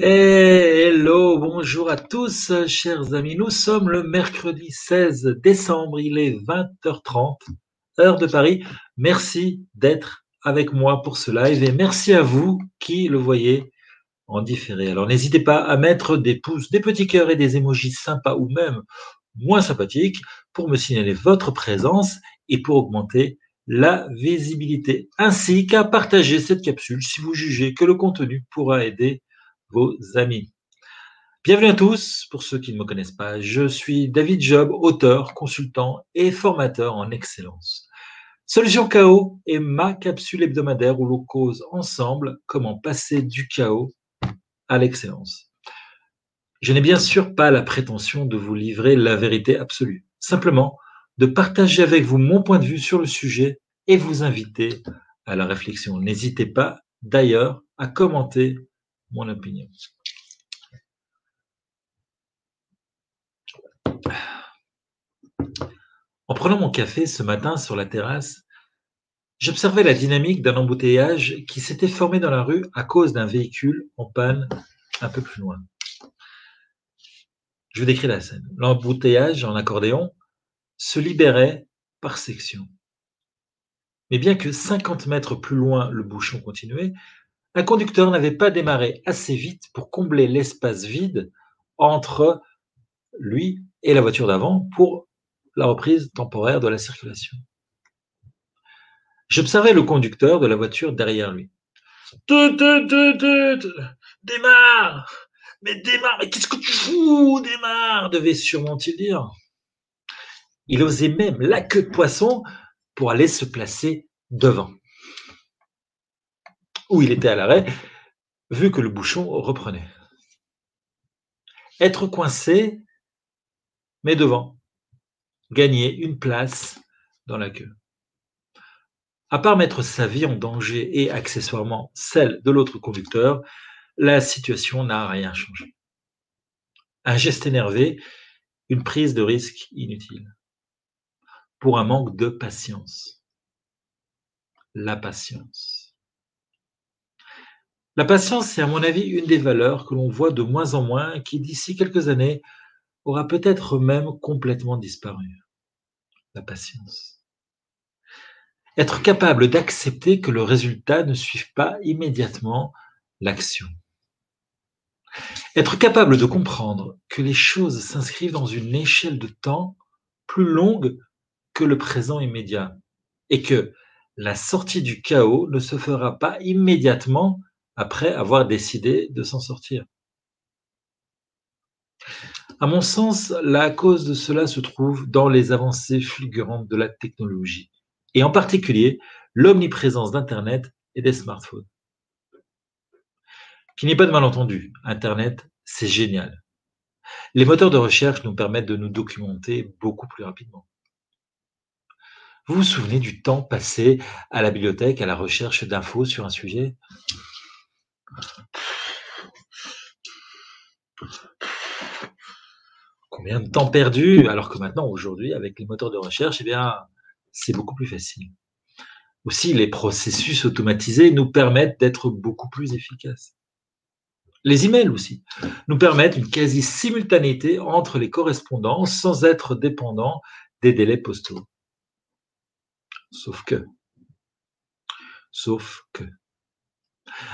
Hello, bonjour à tous, chers amis. Nous sommes le mercredi 16 décembre, il est 20h30, heure de Paris. Merci d'être avec moi pour ce live et merci à vous qui le voyez en différé. Alors n'hésitez pas à mettre des pouces, des petits cœurs et des émojis sympas ou même moins sympathiques pour me signaler votre présence et pour augmenter la visibilité, ainsi qu'à partager cette capsule si vous jugez que le contenu pourra aider vos amis. Bienvenue à tous, pour ceux qui ne me connaissent pas, je suis David Job, auteur, consultant et formateur en excellence. Solution Chaos est ma capsule hebdomadaire où l'on cause ensemble comment passer du chaos à l'excellence. Je n'ai bien sûr pas la prétention de vous livrer la vérité absolue, simplement de partager avec vous mon point de vue sur le sujet et vous inviter à la réflexion. N'hésitez pas d'ailleurs à commenter mon opinion. En prenant mon café ce matin sur la terrasse, j'observais la dynamique d'un embouteillage qui s'était formé dans la rue à cause d'un véhicule en panne un peu plus loin. Je vous décris la scène. L'embouteillage en accordéon se libérait par section. Mais bien que 50 mètres plus loin le bouchon continuait, un conducteur n'avait pas démarré assez vite pour combler l'espace vide entre lui et la voiture d'avant pour la reprise temporaire de la circulation. J'observais le conducteur de la voiture derrière lui. Démarre! Mais démarre! Mais qu'est-ce que tu fous? Démarre! Devait sûrement-il dire. Il osait même la queue de poisson pour aller se placer devant, où il était à l'arrêt, vu que le bouchon reprenait. Être coincé, mais devant. Gagner une place dans la queue. À part mettre sa vie en danger et accessoirement celle de l'autre conducteur, la situation n'a rien changé. Un geste énervé, une prise de risque inutile. Pour un manque de patience. La patience. La patience, c'est à mon avis une des valeurs que l'on voit de moins en moins et qui d'ici quelques années aura peut-être même complètement disparu. La patience. Être capable d'accepter que le résultat ne suive pas immédiatement l'action. Être capable de comprendre que les choses s'inscrivent dans une échelle de temps plus longue que le présent immédiat et que la sortie du chaos ne se fera pas immédiatement après avoir décidé de s'en sortir. À mon sens, la cause de cela se trouve dans les avancées fulgurantes de la technologie, et en particulier l'omniprésence d'Internet et des smartphones. Qu'il n'y ait pas de malentendu, Internet, c'est génial. Les moteurs de recherche nous permettent de nous documenter beaucoup plus rapidement. Vous vous souvenez du temps passé à la bibliothèque à la recherche d'infos sur un sujet? Combien de temps perdu? Alors que maintenant, aujourd'hui, avec les moteurs de recherche, eh bien, c'est beaucoup plus facile. Aussi, les processus automatisés nous permettent d'être beaucoup plus efficaces. Les emails aussi nous permettent une quasi-simultanéité entre les correspondances sans être dépendant des délais postaux. Sauf que, sauf que,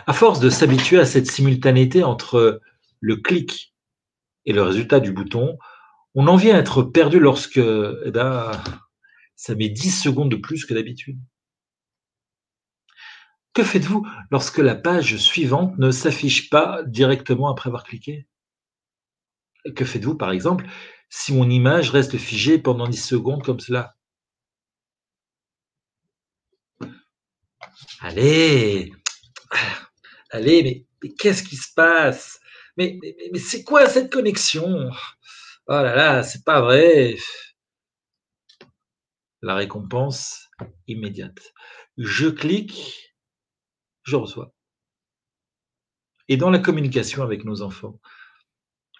à force de s'habituer à cette simultanéité entre le clic et le résultat du bouton, on en vient à être perdu lorsque ça met 10 secondes de plus que d'habitude. Que faites-vous lorsque la page suivante ne s'affiche pas directement après avoir cliqué? Que faites-vous, par exemple, si mon image reste figée pendant 10 secondes comme cela? Allez, allez, mais qu'est-ce qui se passe? Mais c'est quoi cette connexion? Oh là là, c'est pas vrai. La récompense immédiate. Je clique, je reçois. Et dans la communication avec nos enfants,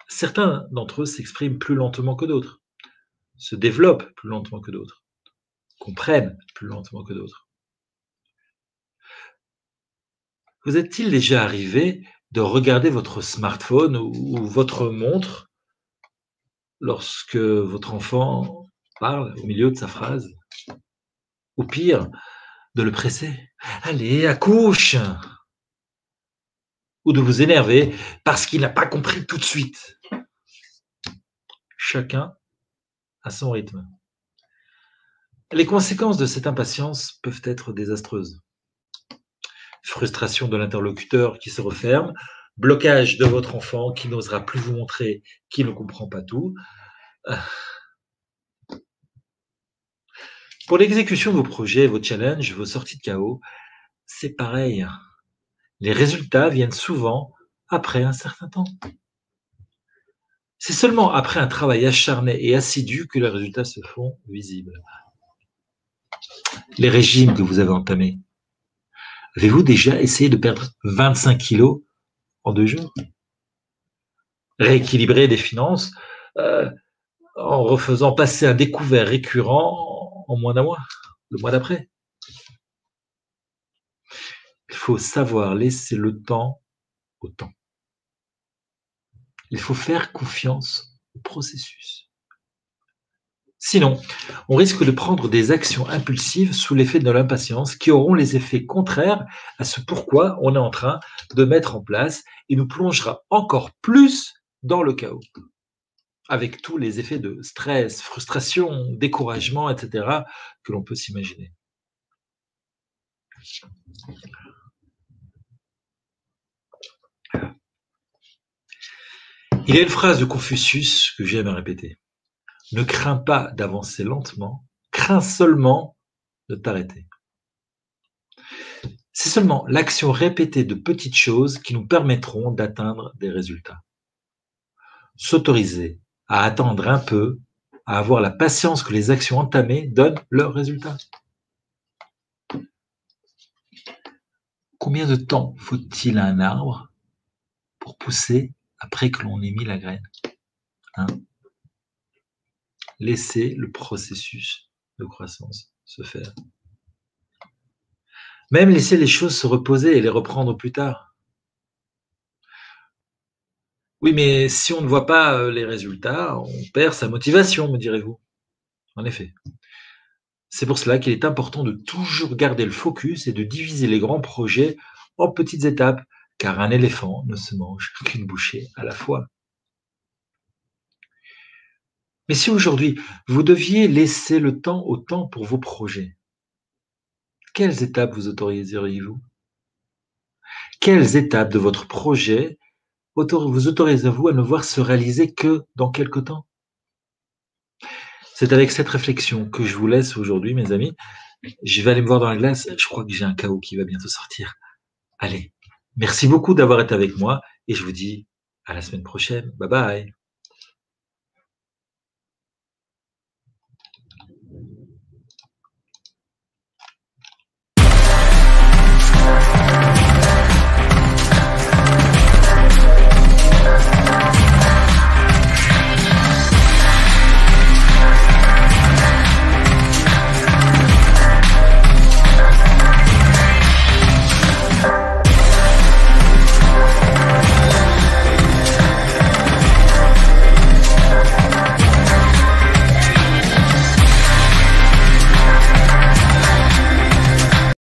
certains d'entre eux s'expriment plus lentement que d'autres, se développent plus lentement que d'autres, comprennent plus lentement que d'autres. Vous est-il déjà arrivé de regarder votre smartphone ou votre montre lorsque votre enfant parle au milieu de sa phrase, ou pire, de le presser. Allez, accouche! Ou de vous énerver parce qu'il n'a pas compris tout de suite. Chacun à son rythme. Les conséquences de cette impatience peuvent être désastreuses. Frustration de l'interlocuteur qui se referme, blocage de votre enfant qui n'osera plus vous montrer qu'il ne comprend pas tout. Pour l'exécution de vos projets, vos challenges, vos sorties de chaos, c'est pareil. Les résultats viennent souvent après un certain temps. C'est seulement après un travail acharné et assidu que les résultats se font visibles. Les régimes que vous avez entamés, avez-vous déjà essayé de perdre 25 kilos en 2 jours? Rééquilibrer des finances en refaisant passer un découvert récurrent en moins d'un mois, le mois d'après. Il faut savoir laisser le temps au temps. Il faut faire confiance au processus. Sinon, on risque de prendre des actions impulsives sous l'effet de l'impatience qui auront les effets contraires à ce pourquoi on est en train de mettre en place et nous plongera encore plus dans le chaos, avec tous les effets de stress, frustration, découragement, etc. que l'on peut s'imaginer. Il y a une phrase de Confucius que j'aime à répéter. Ne crains pas d'avancer lentement, crains seulement de t'arrêter. C'est seulement l'action répétée de petites choses qui nous permettront d'atteindre des résultats. S'autoriser à attendre un peu, à avoir la patience que les actions entamées donnent leurs résultats. Combien de temps faut-il à un arbre pour pousser après que l'on ait mis la graine? Laissez le processus de croissance se faire. Même laisser les choses se reposer et les reprendre plus tard. Oui, mais si on ne voit pas les résultats, on perd sa motivation, me direz-vous. En effet. C'est pour cela qu'il est important de toujours garder le focus et de diviser les grands projets en petites étapes, car un éléphant ne se mange qu'une bouchée à la fois. Mais si aujourd'hui, vous deviez laisser le temps au temps pour vos projets, quelles étapes vous autoriseriez-vous? Quelles étapes de votre projet vous autorisez-vous à ne voir se réaliser que dans quelque temps? C'est avec cette réflexion que je vous laisse aujourd'hui, mes amis. Je vais aller me voir dans la glace. Je crois que j'ai un chaos qui va bientôt sortir. Allez, merci beaucoup d'avoir été avec moi et je vous dis à la semaine prochaine. Bye bye.